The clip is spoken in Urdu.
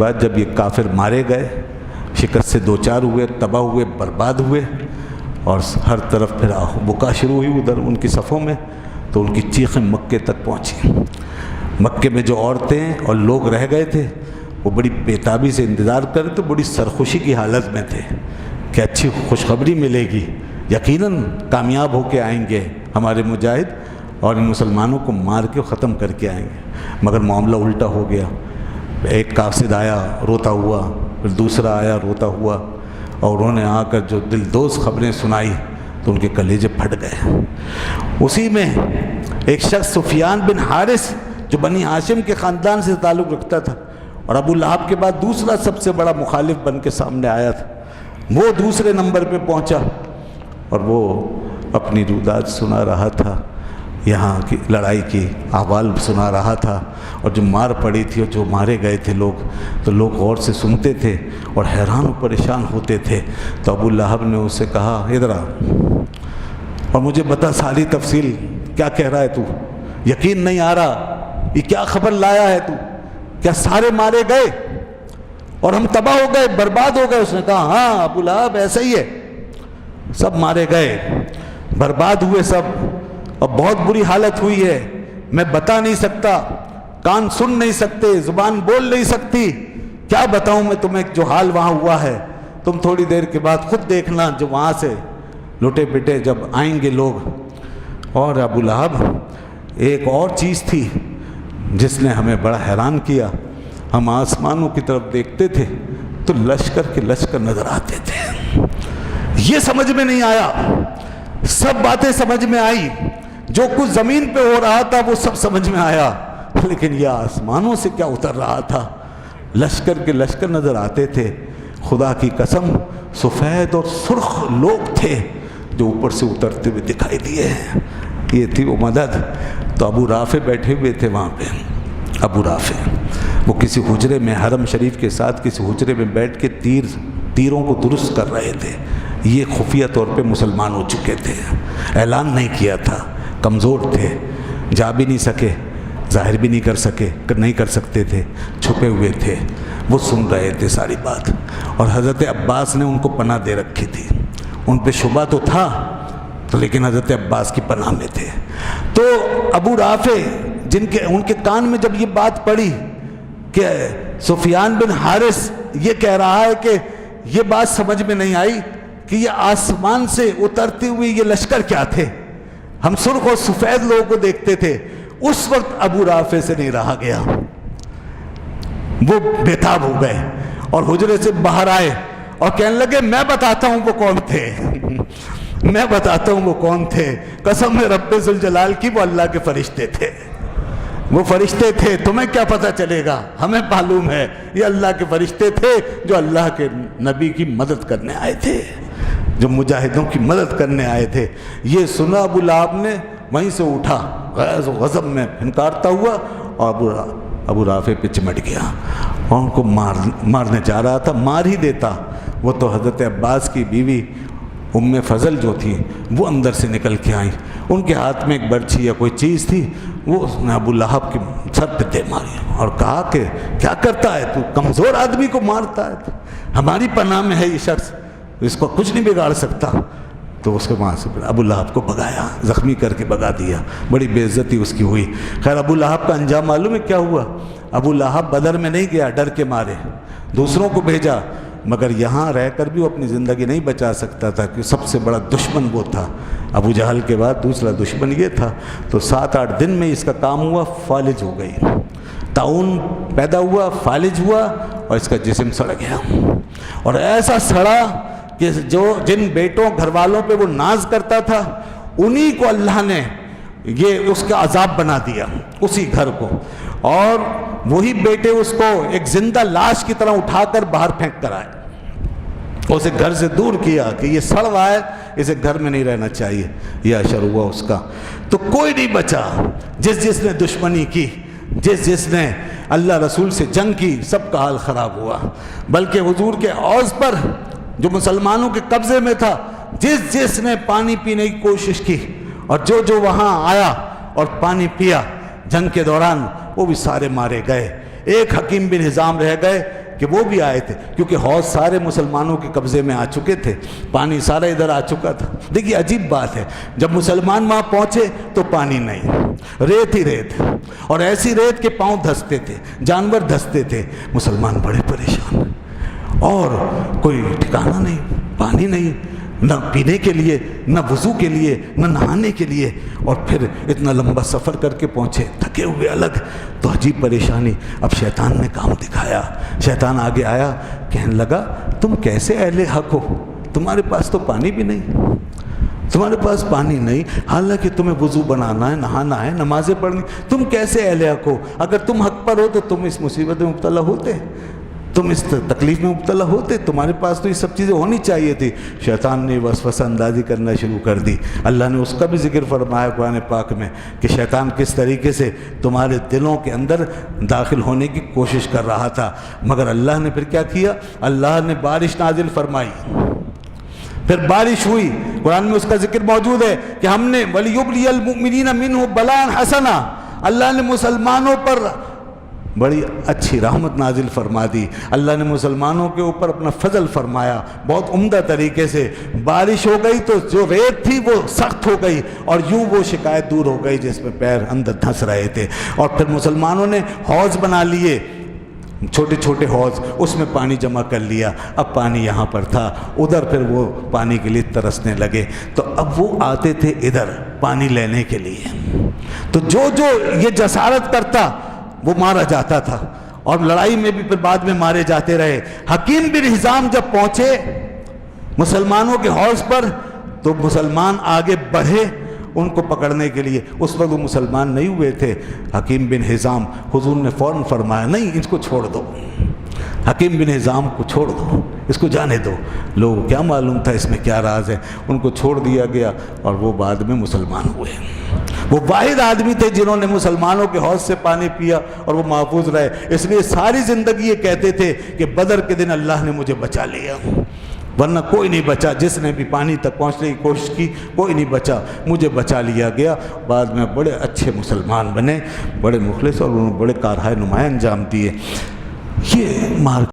بعد جب یہ کافر مارے گئے، شکست سے دوچار ہوئے، تباہ ہوئے، برباد ہوئے، اور ہر طرف پھر بکا شروع ہوئی ادھر ان کی صفوں میں، تو ان کی چیخیں مکے تک پہنچی۔ مکے میں جو عورتیں اور لوگ رہ گئے تھے وہ بڑی بےتابی سے انتظار کر رہے تھے، بڑی سرخوشی کی حالت میں تھے کہ اچھی خوشخبری ملے گی، یقیناً کامیاب ہو کے آئیں گے ہمارے مجاہد اور ان مسلمانوں کو مار کے ختم کر کے آئیں گے۔ مگر معاملہ الٹا ہو گیا۔ ایک قاصد آیا روتا ہوا، پھر دوسرا آیا روتا ہوا، اور انہوں نے آ کر جو دلدوز خبریں سنائی تو ان کے کلیجے پھٹ گئے۔ اسی میں ایک شخص سفیان بن حارث جو بنی ہاشم کے خاندان سے تعلق رکھتا تھا اور ابو لہب کے بعد دوسرا سب سے بڑا مخالف بن کے سامنے آیا تھا، وہ دوسرے نمبر پہ پہنچا اور وہ اپنی روداد سنا رہا تھا، یہاں کی لڑائی کی احوال سنا رہا تھا، اور جو مار پڑی تھی اور جو مارے گئے تھے لوگ، تو لوگ غور سے سنتے تھے اور حیران و پریشان ہوتے تھے۔ تو ابو لہب نے اس سے کہا ادھر آ اور مجھے بتا ساری تفصیل، کیا کہہ رہا ہے تو؟ یقین نہیں آ رہا، یہ کیا خبر لایا ہے تو؟ کیا سارے مارے گئے اور ہم تباہ ہو گئے، برباد ہو گئے؟ اس نے کہا ہاں ابو لہب ایسا ہی ہے، سب مارے گئے، برباد ہوئے سب، اور بہت بری حالت ہوئی ہے، میں بتا نہیں سکتا، کان سن نہیں سکتے، زبان بول نہیں سکتی، کیا بتاؤں میں تمہیں جو حال وہاں ہوا ہے۔ تم تھوڑی دیر کے بعد خود دیکھنا جو وہاں سے لٹے پٹے جب آئیں گے لوگ۔ اور ابو لہب ایک اور چیز تھی جس نے ہمیں بڑا حیران کیا، ہم آسمانوں کی طرف دیکھتے تھے تو لشکر کے لشکر نظر آتے تھے۔ یہ سمجھ میں نہیں آیا، سب باتیں سمجھ میں آئی، جو کچھ زمین پہ ہو رہا تھا وہ سب سمجھ میں آیا، لیکن یہ آسمانوں سے کیا اتر رہا تھا؟ لشکر کے لشکر نظر آتے تھے، خدا کی قسم سفید اور سرخ لوگ تھے جو اوپر سے اترتے ہوئے دکھائی دیے ہیں۔ یہ تھی وہ مدد۔ تو ابو رافع بیٹھے ہوئے تھے وہاں پہ، ابو رافع وہ کسی حجرے میں حرم شریف کے ساتھ کسی حجرے میں بیٹھ کے تیروں کو درست کر رہے تھے۔ یہ خفیہ طور پہ مسلمان ہو چکے تھے، اعلان نہیں کیا تھا، کمزور تھے، جا بھی نہیں سکے، ظاہر بھی نہیں کر سکتے تھے، چھپے ہوئے تھے۔ وہ سن رہے تھے ساری بات، اور حضرت عباس نے ان کو پناہ دے رکھی تھی۔ ان پہ شبہ تو تھا تو لیکن حضرت عباس کی پناہ میں تھے۔ تو ابو رافع ان کے کان میں جب یہ بات پڑی کہ سفیان بن حارث یہ کہہ رہا ہے کہ یہ بات سمجھ میں نہیں آئی کہ یہ آسمان سے اترتے ہوئے یہ لشکر کیا تھے، ہم سرخ اور سفید لوگوں کو دیکھتے تھے، اس وقت ابو رافع سے نہیں رہا گیا، وہ بےتاب ہو گئے اور حجرے سے باہر آئے اور کہنے لگے میں بتاتا ہوں وہ کون تھے، میں بتاتا ہوں وہ کون تھے، قسم ہے رب ذوالجلال کی، وہ اللہ کے فرشتے تھے، وہ فرشتے تھے، تمہیں کیا پتہ چلے گا، ہمیں معلوم ہے یہ اللہ کے فرشتے تھے جو اللہ کے نبی کی مدد کرنے آئے تھے، جو مجاہدوں کی مدد کرنے آئے تھے۔ یہ سنا ابو لہب نے وہیں سے اٹھا غیظ و غضب میں پھنکارتا ہوا اور ابو رافع پہ چمٹ گیا اور ان کو مارنے جا رہا تھا، مار ہی دیتا۔ وہ تو حضرت عباس کی بیوی ام فضل جو تھی وہ اندر سے نکل کے آئیں، ان کے ہاتھ میں ایک برچھی یا کوئی چیز تھی، وہ اس نے ابو لہب کے سر پہ دے ماری اور کہا کہ کیا کرتا ہے تو، کمزور آدمی کو مارتا ہے تو، ہماری پناہ میں ہے یہ شخص، اس کو کچھ نہیں بگاڑ سکتا۔ تو اس کے وہاں سے ابو لہب کو بھگایا، زخمی کر کے بھگا دیا، بڑی بے عزتی اس کی ہوئی۔ خیر ابو لہب کا انجام معلوم ہے کیا ہوا؟ ابو لہب بدر میں نہیں گیا، ڈر کے مارے دوسروں کو بھیجا، مگر یہاں رہ کر بھی وہ اپنی زندگی نہیں بچا سکتا تھا کہ سب سے بڑا دشمن وہ تھا، ابو جہل کے بعد دوسرا دشمن یہ تھا۔ تو 7-8 دن میں اس کا کام ہوا، فالج ہو گئی، طاعون پیدا ہوا، فالج ہوا اور اس کا جسم سڑ گیا، اور ایسا سڑا کہ جن بیٹوں گھر والوں پہ وہ ناز کرتا تھا انہی کو اللہ نے یہ اس کا عذاب بنا دیا، اسی گھر کو، اور وہی بیٹے اس کو ایک زندہ لاش کی طرح اٹھا کر باہر پھینک کر آئے، اسے گھر سے دور کیا کہ یہ سڑ رہا ہے، اسے گھر میں نہیں رہنا چاہیے، یہ اشر ہوا اس کا۔ تو کوئی نہیں بچا، جس نے دشمنی کی، جس نے اللہ رسول سے جنگ کی، سب کا حال خراب ہوا۔ بلکہ حضور کے حوض پر جو مسلمانوں کے قبضے میں تھا، جس نے پانی پینے کی کوشش کی اور جو وہاں آیا اور پانی پیا جنگ کے دوران، وہ بھی سارے مارے گئے۔ ایک حکیم بن حزام رہ گئے کہ وہ بھی آئے تھے، کیونکہ حوض سارے مسلمانوں کے قبضے میں آ چکے تھے، پانی سارا ادھر آ چکا تھا۔ دیکھیے عجیب بات ہے، جب مسلمان وہاں پہنچے تو پانی نہیں، ریت ہی ریت، اور ایسی ریت کے پاؤں دھستے تھے، جانور دھستے تھے، مسلمان بڑے پریشان، اور کوئی ٹھکانہ نہیں، پانی نہیں، نہ پینے کے لیے، نہ وضو کے لیے، نہ نہانے کے لیے، اور پھر اتنا لمبا سفر کر کے پہنچے تھکے ہوئے الگ، تو عجیب پریشانی۔ اب شیطان نے کام دکھایا، شیطان آگے آیا، کہنے لگا تم کیسے اہل حق ہو، تمہارے پاس تو پانی بھی نہیں، تمہارے پاس پانی نہیں، حالانکہ تمہیں وضو بنانا ہے، نہانا ہے، نمازیں پڑھنی، تم کیسے اہل حق ہو؟ اگر تم حق پر ہو تو تم اس مصیبت میں مبتلا ہوتے، تم اس تکلیف میں مبتلا ہوتے، تمہارے پاس تو یہ سب چیزیں ہونی چاہیے تھی۔ شیطان نے وسوسہ اندازی کرنا شروع کر دی۔ اللہ نے اس کا بھی ذکر فرمایا قرآن پاک میں کہ شیطان کس طریقے سے تمہارے دلوں کے اندر داخل ہونے کی کوشش کر رہا تھا، مگر اللہ نے پھر کیا کیا؟ اللہ نے بارش نازل فرمائی، پھر بارش ہوئی۔ قرآن میں اس کا ذکر موجود ہے کہ ہم نے وَلِيُبْلِيَ الْمُؤْمِنِينَ مِنْهُ بَلَاءً حَسَنًا، اللہ نے مسلمانوں پر بڑی اچھی رحمت نازل فرما دی، اللہ نے مسلمانوں کے اوپر اپنا فضل فرمایا، بہت عمدہ طریقے سے بارش ہو گئی، تو جو ریت تھی وہ سخت ہو گئی، اور یوں وہ شکایت دور ہو گئی جس میں پیر اندر دھنس رہے تھے، اور پھر مسلمانوں نے حوض بنا لیے، چھوٹے چھوٹے حوض، اس میں پانی جمع کر لیا، اب پانی یہاں پر تھا، ادھر پھر وہ پانی کے لیے ترسنے لگے، تو اب وہ آتے تھے ادھر پانی لینے کے لیے، تو جو یہ جسارت کرتا وہ مارا جاتا تھا، اور لڑائی میں بھی پھر بعد میں مارے جاتے رہے۔ حکیم بن حزام جب پہنچے مسلمانوں کے حوض پر تو مسلمان آگے بڑھے ان کو پکڑنے کے لیے، اس وقت وہ مسلمان نہیں ہوئے تھے۔ حکیم بن حزام، حضور نے فوراً فرمایا نہیں اس کو چھوڑ دو، حکیم بن حزام کو چھوڑ دو، اس کو جانے دو۔ لوگوں کو کیا معلوم تھا اس میں کیا راز ہے، ان کو چھوڑ دیا گیا، اور وہ بعد میں مسلمان ہوئے۔ وہ واحد آدمی تھے جنہوں نے مسلمانوں کے حوض سے پانی پیا اور وہ محفوظ رہے، اس لیے ساری زندگی یہ کہتے تھے کہ بدر کے دن اللہ نے مجھے بچا لیا، ورنہ کوئی نہیں بچا، جس نے بھی پانی تک پہنچنے کی کوشش کی کوئی نہیں بچا، مجھے بچا لیا گیا۔ بعد میں بڑے اچھے مسلمان بنے، بڑے مخلص، اور انہوں نے بڑے کارہائے نمایاں انجام دیے۔ یہ